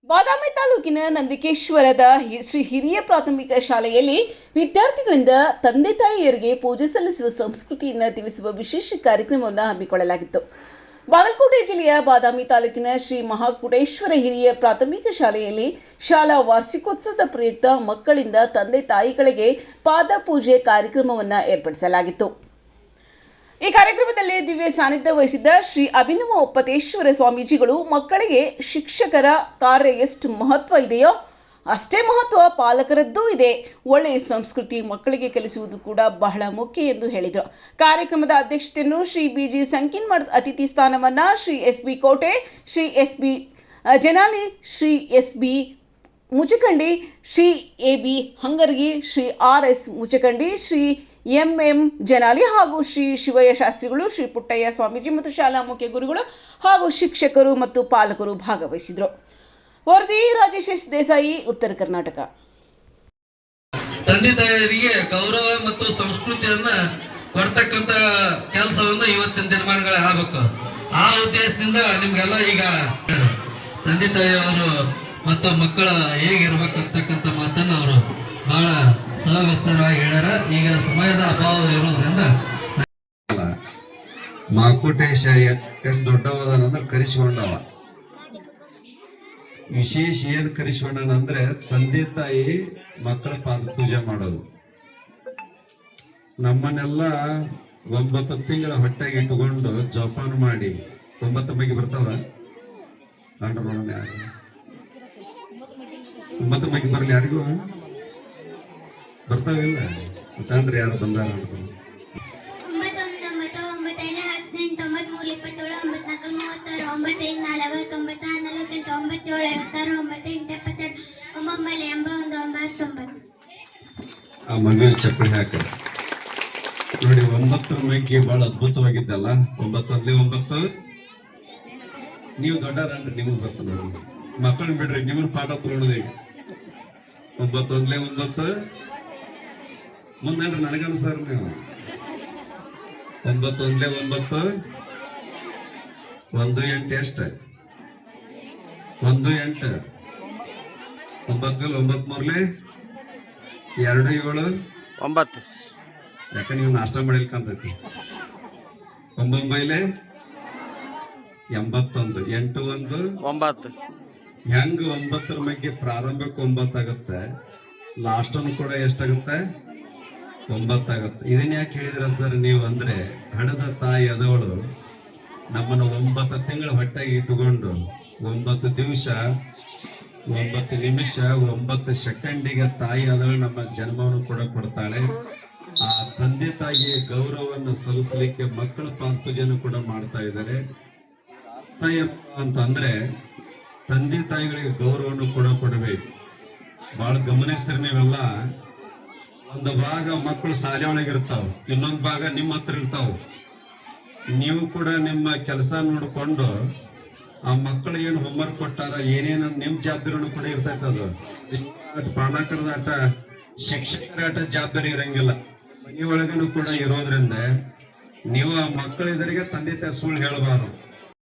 ಬಾದಾಮಿ ತಾಲೂಕಿನ ನಂದಿಕೇಶ್ವರದ ಶ್ರೀ ಹಿರಿಯ ಪ್ರಾಥಮಿಕ ಶಾಲೆಯಲ್ಲಿ ವಿದ್ಯಾರ್ಥಿಗಳಿಂದ ತಂದೆ ತಾಯಿಯರಿಗೆ ಪೂಜೆ ಸಲ್ಲಿಸುವ ಸಂಸ್ಕೃತಿಯನ್ನು ತಿಳಿಸುವ ವಿಶೇಷ ಕಾರ್ಯಕ್ರಮವನ್ನು ಹಮ್ಮಿಕೊಳ್ಳಲಾಗಿತ್ತು. ಬಾಗಲಕೋಟೆ ಜಿಲ್ಲೆಯ ಬಾದಾಮಿ ತಾಲೂಕಿನ ಶ್ರೀ ಮಹಾಕೂಟೇಶ್ವರ ಹಿರಿಯ ಪ್ರಾಥಮಿಕ ಶಾಲೆಯಲ್ಲಿ ಶಾಲಾ ವಾರ್ಷಿಕೋತ್ಸವದ ಪ್ರಯುಕ್ತ ಮಕ್ಕಳಿಂದ ತಂದೆ ತಾಯಿಗಳಿಗೆ ಪಾದ ಪೂಜೆ ಕಾರ್ಯಕ್ರಮವನ್ನು ಏರ್ಪಡಿಸಲಾಗಿತ್ತು. ಈ ಕಾರ್ಯಕ್ರಮದಲ್ಲಿ ದಿವ್ಯ ಸಾನ್ನಿಧ್ಯ ವಹಿಸಿದ್ದ ಶ್ರೀ ಅಭಿನವ ಒಪ್ಪತೇಶ್ವರ ಸ್ವಾಮೀಜಿಗಳು ಮಕ್ಕಳಿಗೆ ಶಿಕ್ಷಕರ ಕಾರ್ಯ ಎಷ್ಟು ಮಹತ್ವ ಇದೆಯೋ ಅಷ್ಟೇ ಮಹತ್ವ ಪಾಲಕರದ್ದೂ ಇದೆ. ಒಳ್ಳೆಯ ಸಂಸ್ಕೃತಿ ಮಕ್ಕಳಿಗೆ ಕಲಿಸುವುದು ಕೂಡ ಬಹಳ ಮುಖ್ಯ ಎಂದು ಹೇಳಿದರು. ಕಾರ್ಯಕ್ರಮದ ಅಧ್ಯಕ್ಷತೆಯನ್ನು ಶ್ರೀ ಬಿಜಿ ಸಂಕಿನ್ಮಠ್, ಅತಿಥಿ ಸ್ಥಾನವನ್ನು Shri S B. Kote, Shri S B. Janali, Shri S B. Muchakandi, Shri A B. Hungargi, Shri R S. Muchakandi, Shri M M. Janali ಹಾಗೂ ಶ್ರೀ ಶಿವಯ್ಯ ಶಾಸ್ತ್ರಿಗಳು, ಶ್ರೀ ಪುಟ್ಟಯ್ಯ ಸ್ವಾಮೀಜಿ ಮತ್ತು ಶಾಲಾ ಮುಖ್ಯ ಗುರುಗಳು ಹಾಗೂ ಶಿಕ್ಷಕರು ಮತ್ತು ಪಾಲಕರು ಭಾಗವಹಿಸಿದರು. ವರದಿ ರಾಜೇಶ್ ಎಸ್ ದೇಸಾಯಿ, ಉತ್ತರ ಕರ್ನಾಟಕ. ತಂದೆ ತಾಯಿಯರಿಗೆ ಗೌರವ ಮತ್ತು ಸಂಸ್ಕೃತಿಯನ್ನ ಕೊಡ್ತಕ್ಕಂತ ಕೆಲಸವನ್ನ ಇವತ್ತಿನ ದಿನಮಾನಗಳ ಆಗಬೇಕು. ಆ ಉದ್ದೇಶದಿಂದ ನಿಮ್ಗೆಲ್ಲ ಈಗ ತಂದೆ ತಾಯಿಯವರು ಮತ್ತು ಮಕ್ಕಳ ಹೇಗಿರ್ಬೇಕಂತಕ್ಕಂಥ ಮಾತನ್ನು ಅವರು ಬಹಳ ಸವಿಸ್ತಾರವಾಗಿ ಹೇಳ್ಯಾರ. ಈಗ ಸಮಯದ ಅಭಾವ ಇರೋದ್ರಿಂದ ಮಾಕೂಟೇಶ ಎಷ್ಟು ದೊಡ್ಡವದನಂದ್ರೆ ಕರೆಸಿಕೊಂಡವ. ವಿಶೇಷ ಏನ್ ಕರೆಸಿಕೊಂಡನಂದ್ರೆ ತಂದೆ ತಾಯಿ ಮಕ್ಕಳ ಪಾದ ಪೂಜೆ ಮಾಡೋದು. ನಮ್ಮನ್ನೆಲ್ಲ 9 ತಿಂಗಳ ಹೊಟ್ಟೆಗೆ ಇಟ್ಟುಕೊಂಡು ಜೋಪಾನ ಮಾಡಿ 9 ಬಗ್ಗೆ ಬರ್ತಾವ ಕಂಡ್ರ ನೋಡೋಣ. ಯಾರು 9 ಬಗ್ಗೆ ಬರಲಿ? ಯಾರಿಗೂ ಬರ್ತಾವಿಲ್ಲ ಅಂತಂದ್ರೆ ಯಾರು ಬಂದಾರ ಅನ್ಕೊಂಡು 9 ಆ ಮಗುವಿನ ಚಪ್ಪಲಿ ಹಾಕ ನೋಡಿ. 9 ಮೈಗೆ ಬಹಳ ಅದ್ಭುತವಾಗಿದ್ದಲ್ಲ. 9 ನೀವು ದೊಡ್ಡರನ್ರಿ, ನಿಮಗ್ ಬರ್ತ ನೋಡಿ. ಮಕ್ಕಳು ಬಿಡ್ರಿ, ನಿಮ್ಮನ್ನ ಪಾಠ ತಗೊಂಡದ. ಈಗ 9 ಮುಂದೇನ್ರಿ ನನಗನ್ಸಾರ ನೀವು 9 1 8 ಎಷ್ಟ 1 8 9 9 2 7 9. ಯಾಕೆ ನೀವು ನಾಷ್ಟ ಮಾಡಿಲ್ ಕಾಣ್ತೈತಿ. 9 81 8 1 9. ಹೆಂಗ 9 ಬಗ್ಗೆ ಪ್ರಾರಂಭಕ್ಕೆ 9 ಆಗುತ್ತೆ, ಲಾಸ್ಟ್ ಅನ್ನು ಕೂಡ ಎಷ್ಟಾಗುತ್ತೆ? 9 ಆಗುತ್ತೆ. ಇದನ್ನ ಯಾಕೆ ಹೇಳಿದ್ರ ಸರ್ ನೀವು ಅಂದ್ರೆ, ಹಣದ ತಾಯಿ ಅದವಳು ನಮ್ಮನ್ನು 9 ತಿಂಗಳ ಹೊಟ್ಟೆಗೆ ಇಟ್ಟುಕೊಂಡು 9 ದಿವಸ 9 ನಿಮಿಷ 9 ಸೆಕೆಂಡಿಗೆ ತಾಯಿ ಅದವಳು ನಮ್ಮ ಜನ್ಮವನ್ನು ಕೂಡ ಕೊಡ್ತಾಳೆ. ಆ ತಂದೆ ತಾಯಿಗೆ ಗೌರವವನ್ನು ಸಲ್ಲಿಸಲಿಕ್ಕೆ ಮಕ್ಕಳ ಪಾದಪೂಜೆಯನ್ನು ಕೂಡ ಮಾಡ್ತಾ ಇದ್ದಾರೆ. ಅಂತಂದ್ರೆ ತಂದೆ ತಾಯಿಗಳಿಗೆ ಗೌರವವನ್ನು ಕೂಡ ಕೊಡಬೇಕು. ಬಹಳ ಗಮನಿಸ್ತಾರೆ ನೀವೆಲ್ಲ. ಒಂದು ಭಾಗ ಮಕ್ಕಳು ಶಾಲೆ ಒಳಗಿರ್ತಾವ, ಇನ್ನೊಂದು ಭಾಗ ನಿಮ್ಮ ಹತ್ರ ಇರ್ತಾವ. ನೀವು ಕೂಡ ನಿಮ್ಮ ಕೆಲಸ ನೋಡಿಕೊಂಡು ಆ ಮಕ್ಕಳು ಏನು ಹೋಮ್ವರ್ಕ್ ಕೊಟ್ಟಾರ, ಏನೇನು ನಿಮ್ಮ ಜವಾಬ್ದಾರಿನೂ ಕೂಡ ಇರ್ತೈತೆ. ಅದು ಪಾಲಕರದ ಆಟ, ಶಿಕ್ಷಕರ ಆಟ ಜವಾಬ್ದಾರಿ ಇರಂಗಿಲ್ಲ. ಮನೆಯೊಳಗನು ಕೂಡ ಇರೋದ್ರಿಂದ ನೀವು ಆ ಮಕ್ಕಳಿದರಿಗೆ ತಂದೆ ತಾಯಿ ಸುಳ್ಳು ಹೇಳಬಾರದು.